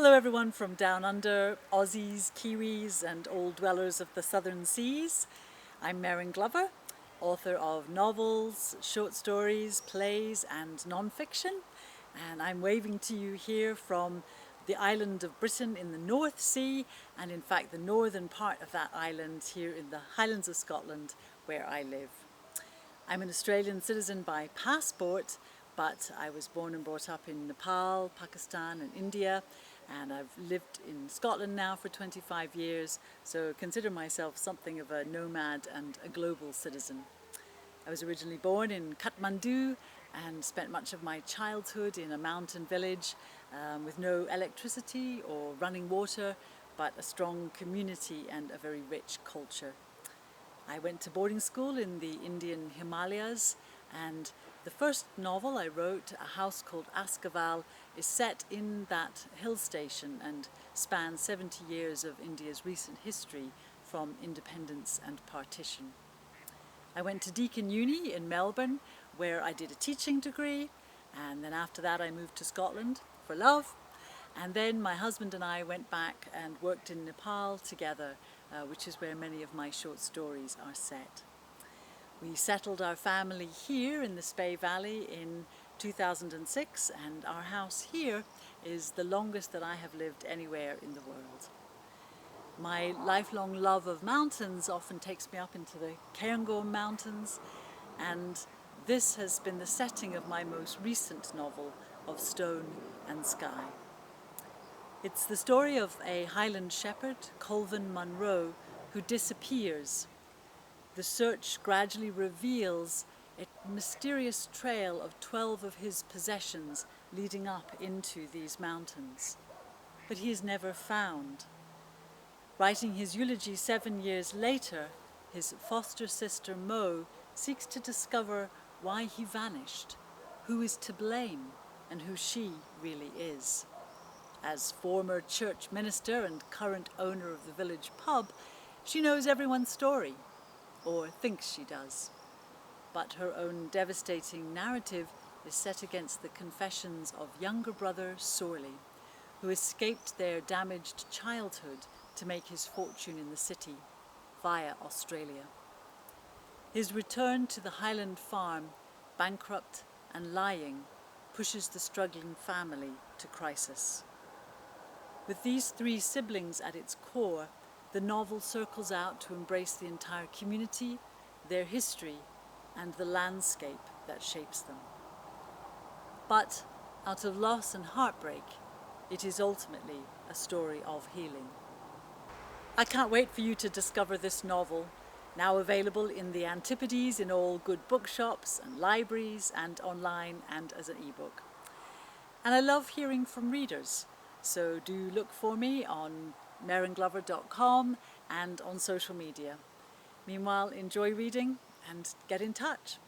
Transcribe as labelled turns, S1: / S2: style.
S1: Hello everyone from down under, Aussies, Kiwis and old dwellers of the southern seas. I'm Merryn Glover, author of novels, short stories, plays and non-fiction, and I'm waving to you here from the island of Britain in the North Sea, and in fact the northern part of that island here in the Highlands of Scotland where I live. I'm an Australian citizen by passport, but I was born and brought up in Nepal, Pakistan and India, and I've lived in Scotland now for 25 years, so consider myself something of a nomad and a global citizen. I was originally born in Kathmandu and spent much of my childhood in a mountain village with no electricity or running water, but a strong community and a very rich culture. I went to boarding school in the Indian Himalayas, and the first novel I wrote, A House Called Askaval, is set in that hill station and spans 70 years of India's recent history from independence and partition. I went to Deakin Uni in Melbourne, where I did a teaching degree, and then after that I moved to Scotland for love. And then my husband and I went back and worked in Nepal together, which is where many of my short stories are set. We settled our family here in the Spey Valley in 2006, and our house here is the longest that I have lived anywhere in the world. My lifelong love of mountains often takes me up into the Cairngorm Mountains, and this has been the setting of my most recent novel, Of Stone and Sky. It's the story of a Highland shepherd, Colvin Munro, who disappears. The search gradually reveals a mysterious trail of 12 of his possessions leading up into these mountains. But he is never found. Writing his eulogy 7 years later, his foster sister Mo seeks to discover why he vanished, who is to blame, and who she really is. As former church minister and current owner of the village pub, she knows everyone's story, or thinks she does. But her own devastating narrative is set against the confessions of younger brother Sorley, who escaped their damaged childhood to make his fortune in the city via Australia. His return to the Highland farm, bankrupt and lying, pushes the struggling family to crisis. With these three siblings at its core, the novel circles out to embrace the entire community, their history, and the landscape that shapes them. But out of loss and heartbreak, it is ultimately a story of healing. I can't wait for you to discover this novel, now available in the Antipodes in all good bookshops and libraries and online and as an ebook. And I love hearing from readers. So do look for me on merrynglover.com and on social media. Meanwhile, enjoy reading and get in touch.